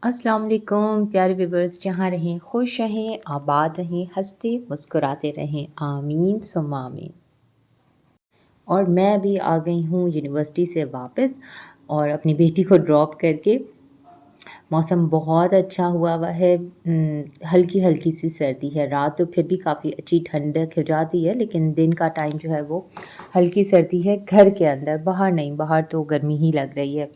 अस्सलाम वालेकुम प्यारे व्यूवर्स, जहाँ रहें खुश रहें, आबाद रहें, हंसते मुस्कुराते रहें, आमीन सुम्मा आमीन। और मैं अभी आ गई हूँ यूनिवर्सिटी से वापस और अपनी बेटी को ड्रॉप करके। मौसम बहुत अच्छा हुआ है। हल्की हल्की सी सर्दी है। रात तो फिर भी काफ़ी अच्छी ठंडक हो जाती है, लेकिन दिन का टाइम जो है वो हल्की सर्दी है घर के अंदर, बाहर नहीं। बाहर तो गर्मी ही लग रही है।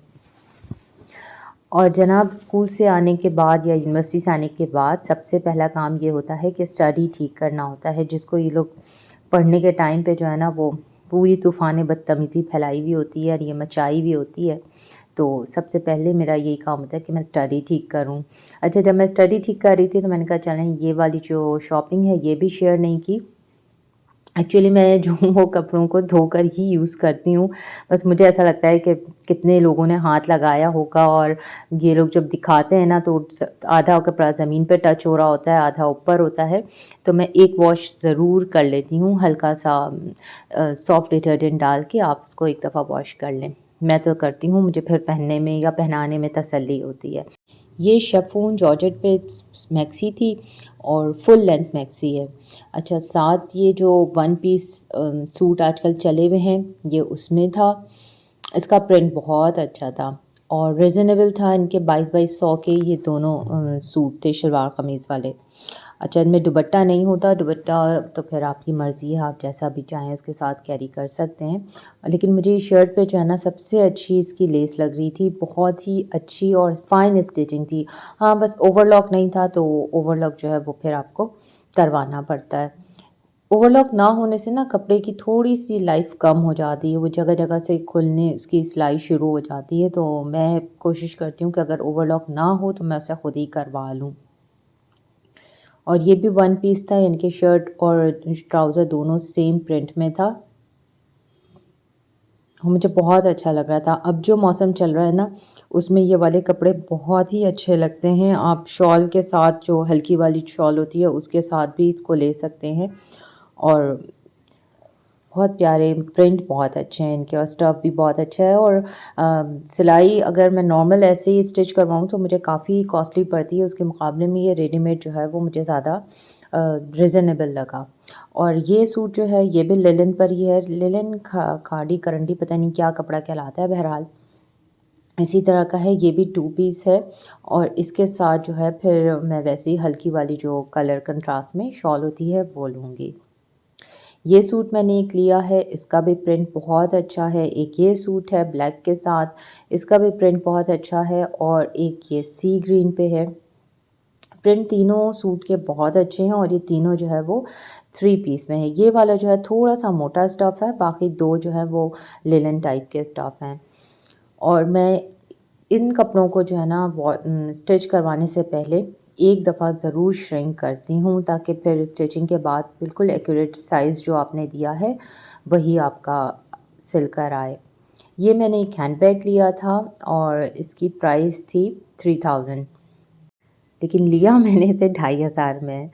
और जनाब, स्कूल से आने के बाद या यूनिवर्सिटी से आने के बाद सबसे पहला काम ये होता है कि स्टडी ठीक करना होता है, जिसको ये लोग पढ़ने के टाइम पे जो है ना वो पूरी तूफ़ान बदतमीज़ी फैलाई हुई होती है और ये मचाई हुई होती है। तो सबसे पहले मेरा यही काम होता है कि मैं स्टडी ठीक करूँ। अच्छा, जब मैं स्टडी ठीक कर रही थी तो मैंने कहा चलें ये वाली जो शॉपिंग है ये भी शेयर नहीं की। एक्चुअली मैं जो वो कपड़ों को धोकर ही यूज़ करती हूँ। बस मुझे ऐसा लगता है कि कितने लोगों ने हाथ लगाया होगा, और ये लोग जब दिखाते हैं ना तो आधा कपड़ा ज़मीन पे टच हो रहा होता है, आधा ऊपर होता है। तो मैं एक वॉश ज़रूर कर लेती हूँ, हल्का सा सॉफ्ट डिटर्जेंट डाल के आप उसको एक दफ़ा वॉश कर लें। मैं तो करती हूँ, मुझे फिर पहनने में या पहनाने में तसल्ली होती है। ये शिफॉन जॉर्जेट पे मैक्सी थी और फुल लेंथ मैक्सी है। अच्छा, साथ ये जो वन पीस सूट आजकल चले हुए हैं ये उसमें था। इसका प्रिंट बहुत अच्छा था और रीज़नेबल था। इनके 22-22 के ये दोनों सूट थे, शलवार कमीज़ वाले। अच्छा, इनमें दुपट्टा नहीं होता। दुपट्टा तो फिर आपकी मर्ज़ी है, आप जैसा भी चाहें उसके साथ कैरी कर सकते हैं। लेकिन मुझे इस शर्ट पे जो है ना सबसे अच्छी इसकी लेस लग रही थी, बहुत ही अच्छी और फ़ाइन स्टिचिंग थी। हाँ, बस ओवरलॉक नहीं था, तो ओवरलॉक जो है वो फिर आपको करवाना पड़ता है। ओवरलॉक ना होने से ना कपड़े की थोड़ी-सी लाइफ़ कम हो जाती है, वो जगह-जगह से खुलने उसकी सिलाई शुरू हो जाती है। तो मैं कोशिश करती हूँ कि अगर ओवरलॉक ना हो तो मैं उसे खुद ही करवा लूँ। और ये भी वन पीस था, यानी कि शर्ट और ट्राउज़र दोनों सेम प्रिंट में था। मुझे बहुत अच्छा लग रहा था। अब जो मौसम चल रहा है ना, उसमें ये वाले कपड़े बहुत ही अच्छे लगते हैं। आप शॉल के साथ, जो हल्की वाली शॉल होती है उसके साथ भी इसको ले सकते हैं। और बहुत प्यारे प्रिंट बहुत अच्छे हैं इनके, और स्टफ़ भी बहुत अच्छा है। और सिलाई अगर मैं नॉर्मल ऐसे ही स्टिच करवाऊँ तो मुझे काफ़ी कॉस्टली पड़ती है, उसके मुकाबले में ये रेडीमेड जो है वो मुझे ज़्यादा रीज़नेबल लगा। और ये सूट जो है ये भी लिनन पर ही है। लिनन खाड़ी करंडी पता नहीं क्या कपड़ा कहलाता है, बहरहाल इसी तरह का है। ये भी टू पीस है और इसके साथ जो है फिर मैं वैसे ही हल्की वाली जो कलर कंट्रास्ट में शॉल होती है वो लूँगी। ये सूट मैंने एक लिया है, इसका भी प्रिंट बहुत अच्छा है। एक ये सूट है ब्लैक के साथ, इसका भी प्रिंट बहुत अच्छा है। और एक ये सी ग्रीन पे है। प्रिंट तीनों सूट के बहुत अच्छे हैं और ये तीनों जो है वो थ्री पीस में है। ये वाला जो है थोड़ा-सा मोटा स्टफ़ है, बाकी 2 जो है वो लिनन टाइप के स्टफ़ हैं। और मैं इन कपड़ों को जो है ना स्टिच करवाने से पहले एक दफ़ा ज़रूर श्रिंक करती हूँ, ताकि फिर स्टिचिंग के बाद बिल्कुल एक्यूरेट साइज़ जो आपने दिया है वही आपका सिल कर आए। ये मैंने एक हैंडबैग लिया था और इसकी प्राइस थी 3000, लेकिन लिया मैंने इसे 2500 में है।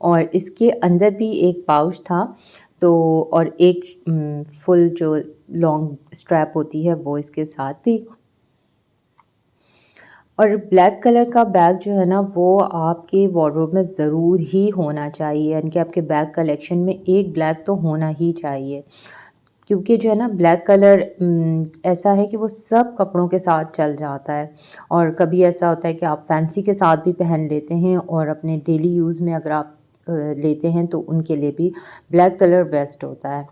और इसके अंदर भी एक पाउच था, तो और एक फुल जो लॉन्ग स्ट्रैप होती है वो इसके साथ थी। और ब्लैक कलर का बैग जो है ना वो आपके वार्डरोब में ज़रूर ही होना चाहिए, यानी कि आपके बैग कलेक्शन में एक ब्लैक तो होना ही चाहिए। क्योंकि जो है ना ब्लैक कलर ऐसा है कि वो सब कपड़ों के साथ चल जाता है। और कभी ऐसा होता है कि आप फैंसी के साथ भी पहन लेते हैं, और अपने डेली यूज़ में अगर आप लेते हैं तो उनके लिए भी ब्लैक कलर बेस्ट होता है।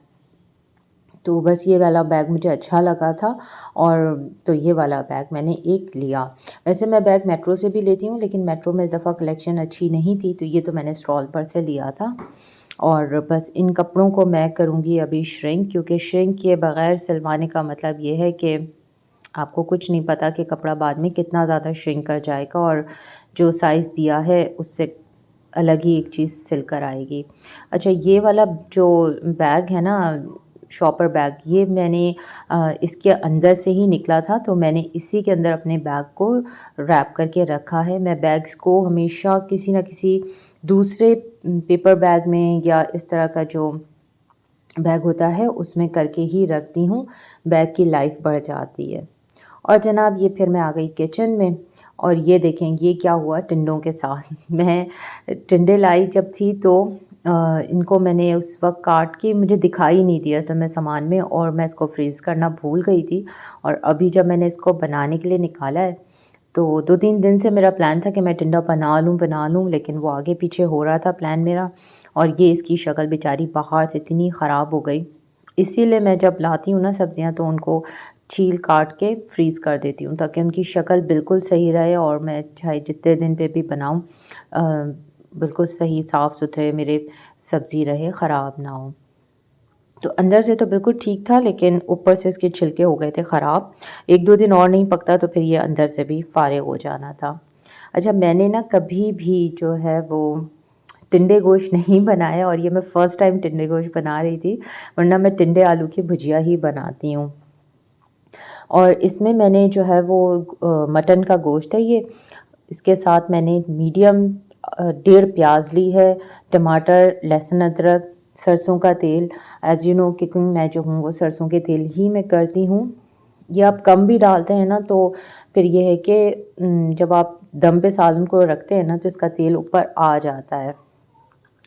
तो बस ये वाला बैग मुझे अच्छा लगा था, और तो ये वाला बैग मैंने एक लिया। वैसे मैं बैग मेट्रो से भी लेती हूँ, लेकिन मेट्रो में इस दफ़ा कलेक्शन अच्छी नहीं थी, तो ये तो मैंने स्टॉल पर से लिया था। और बस इन कपड़ों को मैं करूँगी अभी श्रिंक, क्योंकि श्रिंक किए बग़ैर सिलवाने का मतलब ये है कि आपको कुछ नहीं पता कि कपड़ा बाद में कितना ज़्यादा श्रिंक कर जाएगा, और जो साइज़ दिया है उससे अलग ही एक चीज़ सिल कर आएगी। अच्छा, ये वाला जो बैग है ना, शॉपर बैग, ये मैंने इसके अंदर से ही निकला था, तो मैंने इसी के अंदर अपने बैग को रैप करके रखा है। मैं बैग्स को हमेशा किसी न किसी दूसरे पेपर बैग में या इस तरह का जो बैग होता है उसमें करके ही रखती हूँ, बैग की लाइफ बढ़ जाती है। और जनाब, ये फिर मैं आ गई किचन में, और ये देखें ये क्या हुआ टिंडों के साथ मैं टिंडे लाई जब थी तो इनको मैंने उस वक्त काट के मुझे दिखाई नहीं दिया असल में सामान में, और मैं इसको फ्रीज़ करना भूल गई थी। और अभी जब मैंने इसको बनाने के लिए निकाला है तो 2-3 दिन से मेरा प्लान था कि मैं टिंडा बना लूँ, लेकिन वो आगे पीछे हो रहा था प्लान मेरा। और ये इसकी शक्ल बेचारी बाहर से इतनी ख़राब हो गई। इसीलिए मैं जब लाती हूँ ना सब्ज़ियाँ तो उनको छील काट के फ्रीज़ कर देती हूँ ताकि उनकी शक्ल बिल्कुल सही रहे और मैं चाहे जितने दिन पे भी बनाऊँ बिल्कुल सही साफ़-सुथरे मेरे सब्ज़ी रहे, ख़राब ना हो। तो अंदर से तो बिल्कुल ठीक था, लेकिन ऊपर से इसके छिलके हो गए थे ख़राब। 1-2 दिन और नहीं पकता तो फिर ये अंदर से भी फ़ारिग हो जाना था। अच्छा, मैंने ना कभी भी जो है वो टिंडे गोश्त नहीं बनाया और ये मैं फ़र्स्ट टाइम टिंडे गोश्त बना रही थी, वरना मैं टिंडे आलू की भुजिया ही बनाती हूँ। और इसमें मैंने जो है वो मटन का गोश्त है ये, इसके साथ मैंने मीडियम 1.5 प्याज़ ली है, टमाटर, लहसुन, अदरक, सरसों का तेल। एज़ यू नो कुकिंग मैं जो हूँ वो सरसों के तेल ही में करती हूँ। ये आप कम भी डालते हैं ना तो फिर ये है कि जब आप दम पे सालन को रखते हैं ना तो इसका तेल ऊपर आ जाता है।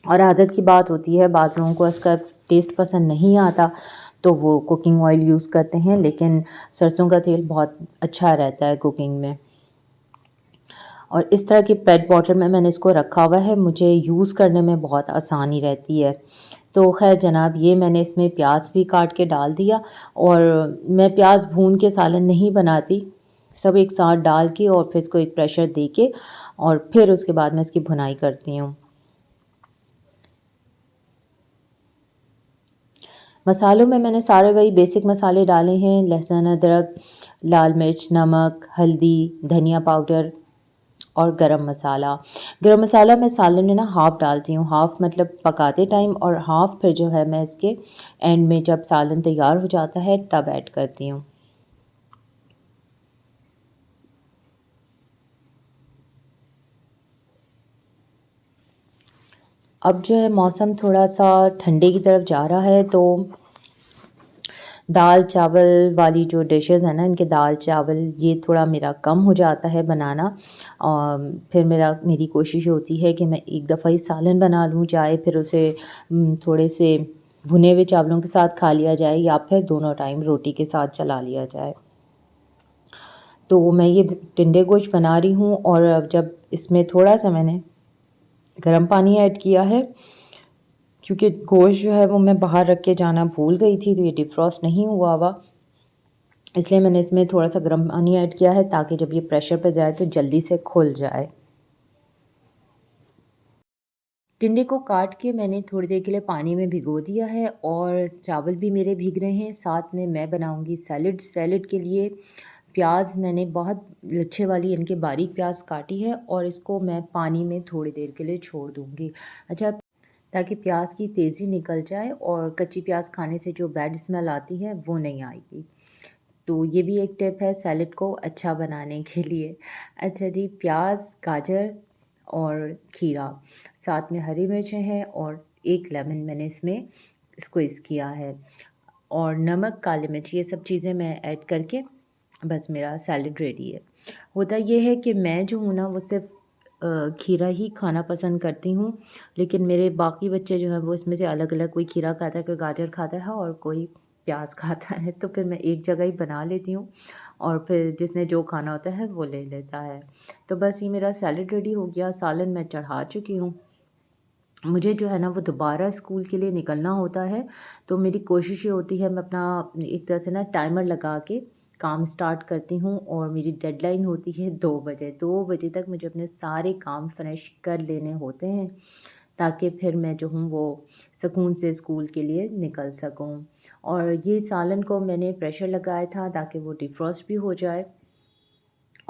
और आदत की बात होती है, बाद लोगों को इसका टेस्ट पसंद नहीं आता तो वो कुकिंग ऑयल यूज़ करते हैं, लेकिन सरसों का तेल बहुत अच्छा रहता है कुकिंग में। और इस तरह की पेट बॉटल में मैंने इसको रखा हुआ है, मुझे यूज़ करने में बहुत आसानी रहती है। तो ख़ैर जनाब, ये मैंने इसमें प्याज भी काट के डाल दिया। और मैं प्याज भून के सालन नहीं बनाती, सब एक साथ डाल के और फिर इसको एक प्रेशर दे के और फिर उसके बाद मैं इसकी भुनाई करती हूँ। मसालों में मैंने सारे वही बेसिक मसाले डाले हैं, लहसुन, अदरक, लाल मिर्च, नमक, हल्दी, धनिया पाउडर और गरम मसाला। गरम मसाला मैं सालन में ना हाफ़ डालती हूँ, हाफ़ मतलब पकाते टाइम और हाफ़ फिर जो है मैं इसके एंड में जब सालन तैयार हो जाता है तब ऐड करती हूँ। अब जो है मौसम थोड़ा-सा ठंडे की तरफ जा रहा है तो दाल चावल वाली जो डिशेज़ हैं ना, इनके दाल चावल ये थोड़ा मेरा कम हो जाता है बनाना। फिर मेरी कोशिश होती है कि मैं एक दफ़ा ही सालन बना लूँ, चाहे फिर उसे थोड़े से भुने हुए चावलों के साथ खा लिया जाए या फिर दोनों टाइम रोटी के साथ चला लिया जाए। तो मैं ये टिंडे गोश्त बना रही हूँ और अब जब इसमें थोड़ा-सा मैंने गर्म पानी ऐड किया है, क्योंकि गोश्त जो है वो मैं बाहर रख के जाना भूल गई थी, तो ये डिफ्रॉस्ट नहीं हुआ हुआ। इसलिए मैंने इसमें थोड़ा-सा गर्म पानी ऐड किया है ताकि जब ये प्रेशर पे जाए तो जल्दी से खुल जाए। टिंडे को काट के मैंने थोड़ी देर के लिए पानी में भिगो दिया है और चावल भी मेरे भीग रहे हैं। साथ में मैं बनाऊँगी सैलेड। सैलेड के लिए प्याज़ मैंने बहुत लच्छे वाली यानी कि बारीक प्याज़ काटी है और इसको मैं पानी में थोड़ी देर के लिए छोड़ दूँगी। अच्छा, ताकि प्याज़ की तेज़ी निकल जाए और कच्ची प्याज़ खाने से जो बैड स्मेल आती है वो नहीं आएगी। तो ये भी एक टिप है सैलेड को अच्छा बनाने के लिए। अच्छा जी, प्याज़, गाजर और खीरा, साथ में हरी मिर्चें हैं और 1 लेमन मैंने इसमें स्क्वीज़ किया है और नमक, काली मिर्च ये सब चीज़ें मैं ऐड करके बस मेरा सैलेड रेडी है। होता ये है कि मैं जो हूँ ना वो सिर्फ़ खीरा ही खाना पसंद करती हूँ, लेकिन मेरे बाकी बच्चे जो हैं वो इसमें से अलग-अलग, कोई खीरा खाता है, कोई गाजर खाता है और कोई प्याज खाता है, तो फिर मैं एक जगह ही बना लेती हूँ और फिर जिसने जो खाना होता है वो ले लेता है। तो बस ये मेरा सैलेड रेडी हो गया, सालन मैं चढ़ा चुकी हूँ। मुझे जो है ना वो दोबारा स्कूल के लिए निकलना होता है, तो मेरी कोशिश ये होती है मैं अपना एक तरह से ना टाइमर लगा के काम स्टार्ट करती हूँ और मेरी डेडलाइन होती है 2 बजे। 2 बजे तक मुझे अपने सारे काम फिनिश कर लेने होते हैं, ताकि फिर मैं जो हूँ वो सुकून से स्कूल के लिए निकल सकूँ। और ये सालन को मैंने प्रेशर लगाया था ताकि वो डिफ्रॉस्ट भी हो जाए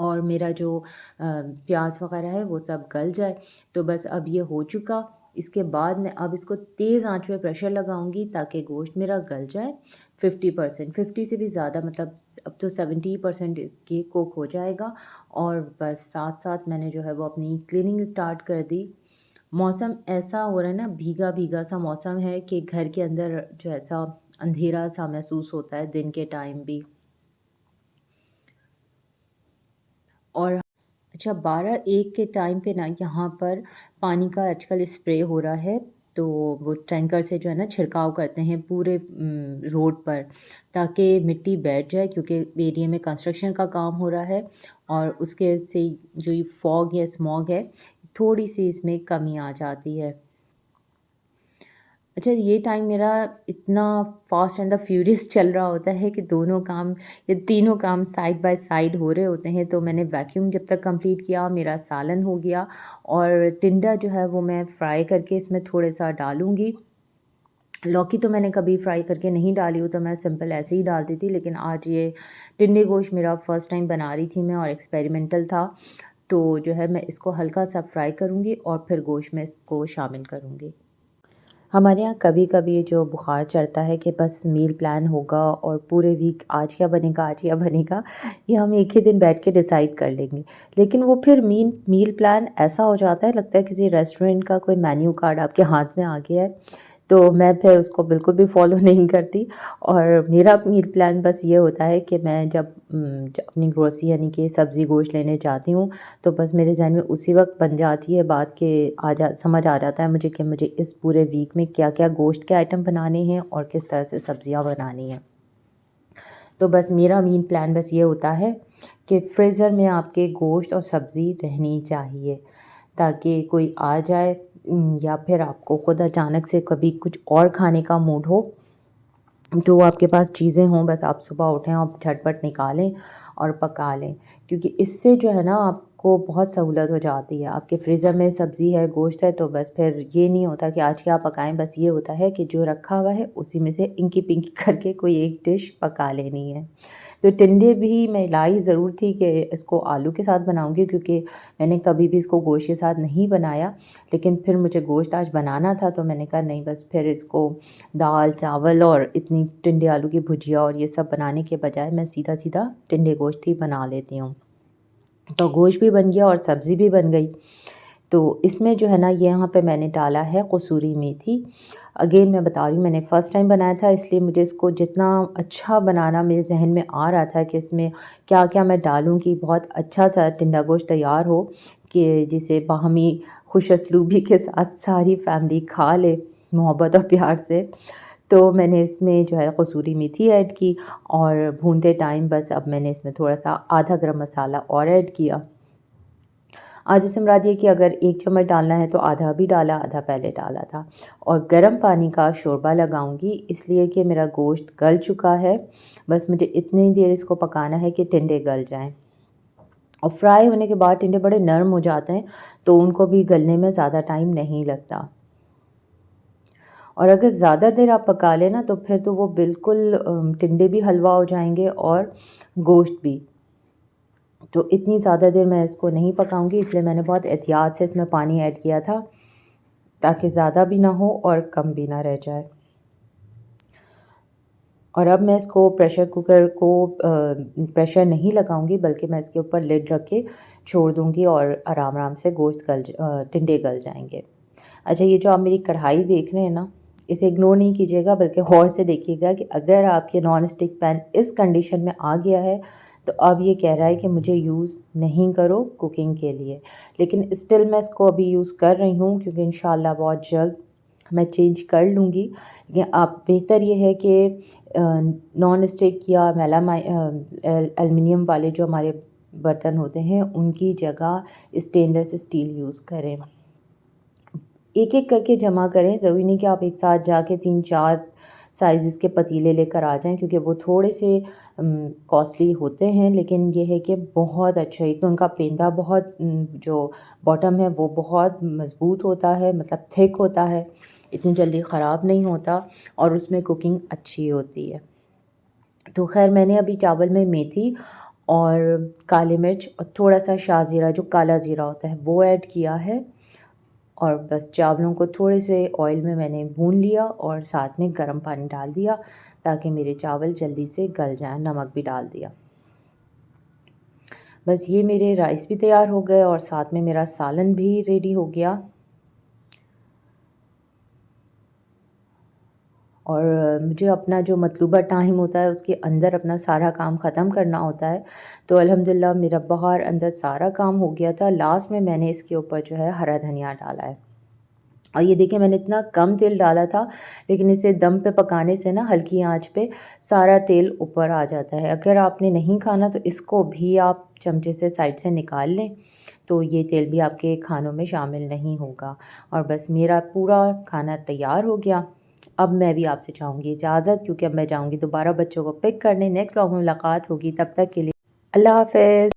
और मेरा जो प्याज़ वग़ैरह है वो सब गल जाए। तो बस अब ये हो चुका, इसके बाद मैं अब इसको तेज़ आँच पे प्रेशर लगाऊँगी ताकि गोश्त मेरा गल जाए 50%, 50 से भी ज़्यादा, मतलब अब तो 70% इसकी कुक हो जाएगा। और बस साथ-साथ मैंने जो है वो अपनी क्लीनिंग स्टार्ट कर दी। मौसम ऐसा हो रहा है ना, भीगा-भीगा सा मौसम है कि घर के अंदर जो ऐसा अंधेरा सा महसूस होता है दिन के टाइम भी। और अच्छा 12-1 के टाइम पे ना यहाँ पर पानी का आजकल स्प्रे हो रहा है, तो वो टैंकर से जो है ना छिड़काव करते हैं पूरे रोड पर, ताकि मिट्टी बैठ जाए, क्योंकि एरिया में कंस्ट्रक्शन का काम हो रहा है और उसके से जो ये फॉग या स्मॉग है, थोड़ी-सी इसमें कमी आ जाती है। अच्छा, ये टाइम मेरा इतना फ़ास्ट एंड द फ्यूरियस चल रहा होता है कि दोनों काम या तीनों काम साइड बाय साइड हो रहे होते हैं। तो मैंने वैक्यूम जब तक कंप्लीट किया, मेरा सालन हो गया और टिंडा जो है वो मैं फ्राई करके इसमें थोड़ा-सा डालूँगी। लौकी तो मैंने कभी फ्राई करके नहीं डाली, वो तो मैं सिंपल ऐसे ही डालती थी, लेकिन आज ये टिंडे गोश्त मेरा फर्स्ट टाइम बना रही थी मैं और एक्सपेरिमेंटल था। तो जो है मैं इसको हल्का-सा फ्राई करूँगी और फिर गोश्त में इसको शामिल करूँगी। हमारे यहाँ कभी-कभी जो बुखार चढ़ता है कि बस मील प्लान होगा और पूरे वीक आज क्या बनेगा, ये हम एक ही दिन बैठ के डिसाइड कर लेंगे। लेकिन वो फिर मील प्लान ऐसा हो जाता है, लगता है किसी रेस्टोरेंट का कोई मेन्यू कार्ड आपके हाथ में आ गया है। तो मैं फिर उसको बिल्कुल भी फ़ॉलो नहीं करती और मेरा मील प्लान बस ये होता है कि मैं जब अपनी ग्रोसरी यानी कि सब्ज़ी गोश्त लेने जाती हूँ, तो बस मेरे ज़हन में उसी वक़्त बन जाती है बात कि समझ आ जाता है मुझे कि मुझे इस पूरे वीक में क्या-क्या गोश्त के आइटम बनाने हैं और किस तरह से सब्ज़ियाँ बनानी हैं। तो बस मेरा मील प्लान बस ये होता है कि फ्रीज़र में आपके गोश्त और सब्ज़ी रहनी चाहिए, ताकि कोई आ जाए या फिर आपको खुद अचानक से कभी कुछ और खाने का मूड हो, तो आपके पास चीज़ें हों, बस आप सुबह उठें और झटपट निकालें और पका लें। क्योंकि इससे जो है ना आपको बहुत सहूलत हो जाती है। आपके फ्रीज़र में सब्ज़ी है, गोश्त है, तो बस फिर ये नहीं होता कि आज क्या पकाएँ, बस ये होता है कि जो रखा हुआ है उसी में से इंकी-पिंकी करके कोई एक डिश पका लेनी है। तो टिंडे भी मैं लाई ज़रूर थी कि इसको आलू के साथ बनाऊँगी, क्योंकि मैंने कभी भी इसको गोश्त के साथ नहीं बनाया। लेकिन फिर मुझे गोश्त आज बनाना था, तो मैंने कहा नहीं, बस फिर इसको दाल, चावल और इतनी टिंडे आलू की भुजिया और ये सब बनाने के बजाय मैं सीधा-सीधा टिंडे गोश्त ही बना लेती हूँ। तो गोश्त भी बन गया और सब्ज़ी भी बन गई। तो इसमें जो है ना, ये यहाँ पे मैंने डाला है कसूरी मेथी। अगेन मैं बता रही हूँ, मैंने फ़र्स्ट टाइम बनाया था, इसलिए मुझे इसको जितना अच्छा बनाना मेरे ज़हन में आ रहा था कि इसमें क्या-क्या मैं डालूँ कि बहुत अच्छा-सा टिंडा गोश्त तैयार हो, कि जिसे बाहमी खुशअस्लूबी के साथ सारी फैमिली खा ले, मोहब्बत और प्यार से। तो मैंने इसमें जो है कसूरी मेथी ऐड की और भूनते टाइम बस अब मैंने इसमें थोड़ा-सा आधा गरम मसाला और ऐड किया। आज इससे मुराद ये कि अगर 1 चम्मच डालना है तो आधा अभी डाला, आधा पहले डाला था। और गर्म पानी का शोरबा लगाऊँगी, इसलिए कि मेरा गोश्त गल चुका है। बस मुझे इतनी देर इसको पकाना है कि टिंडे गल जाएँ। और फ्राई होने के बाद टिंडे बड़े नरम हो जाते हैं, तो उनको भी गलने में ज़्यादा टाइम नहीं लगता। और अगर ज़्यादा देर आप पका लें ना, तो फिर तो वो बिल्कुल टिंडे भी हलवा हो जाएँगे और गोश्त भी। तो इतनी ज़्यादा देर मैं इसको नहीं पकाऊँगी, इसलिए मैंने बहुत एहतियात से इसमें पानी ऐड किया था, ताकि ज़्यादा भी ना हो और कम भी ना रह जाए। और अब मैं इसको प्रेशर कुकर को प्रेशर नहीं लगाऊँगी, बल्कि मैं इसके ऊपर लिड रख के छोड़ दूँगी और आराम-आराम से टिंडे गल जाएँगे। अच्छा, ये जो आप मेरी कढ़ाई देख रहे हैं ना, इसे इग्नोर नहीं कीजिएगा, बल्कि गौर से देखिएगा कि अगर आपके नॉन स्टिक पैन इस कंडीशन में आ गया है, तो अब ये कह रहा है कि मुझे यूज़ नहीं करो कुकिंग के लिए। लेकिन स्टिल मैं इसको अभी यूज़ कर रही हूँ, क्योंकि इंशाल्लाह बहुत जल्द मैं चेंज कर लूँगी। या आप बेहतर ये है कि नॉन स्टिक या एल्युमिनियम वाले जो हमारे बर्तन होते हैं, उनकी जगह स्टेनलेस स्टील यूज़ करें। एक-एक करके जमा करें, ज़रूरी नहीं कि आप एक साथ जाके 3-4 साइज़ेस के पतीले लेकर आ जाएँ, क्योंकि वो थोड़े से कॉस्टली होते हैं, लेकिन ये है कि बहुत अच्छा, एक तो उनका पेंदा बहुत जो बॉटम है वो बहुत मज़बूत होता है, मतलब थिक होता है, इतनी जल्दी ख़राब नहीं होता और उसमें कुकिंग अच्छी होती है। तो ख़ैर मैंने अभी चावल में मेथी और काली मिर्च और थोड़ा-सा शाह-ज़ीरा, जो काला ज़ीरा होता है, वो ऐड किया है। और बस चावलों को थोड़े से ऑयल में मैंने भून लिया और साथ में गर्म पानी डाल दिया, ताकि मेरे चावल जल्दी से गल जाएँ, नमक भी डाल दिया। बस ये मेरे राइस भी तैयार हो गए और साथ में मेरा सालन भी रेडी हो गया। और मुझे अपना जो मतलूबा टाइम होता है उसके अंदर अपना सारा काम ख़त्म करना होता है। तो अल्हम्दुलिल्लाह मेरा बाहर अंदर सारा काम हो गया था। लास्ट में मैंने इसके ऊपर जो है हरा धनिया डाला है। और ये देखिए मैंने इतना कम तेल डाला था, लेकिन इसे दम पे पकाने से ना हल्की आंच पे सारा तेल ऊपर आ जाता है। अगर आपने नहीं खाना तो इसको भी आप चमचे से साइड से निकाल लें, तो ये तेल भी आपके खानों में शामिल नहीं होगा। और बस मेरा पूरा खाना तैयार हो गया। अब मैं भी आपसे चाहूँगी इजाज़त, क्योंकि अब मैं जाऊँगी दोबारा बच्चों को पिक करने। नेक्स्ट व्लॉग में मुलाकात होगी, तब तक के लिए अल्लाह हाफ़िज़।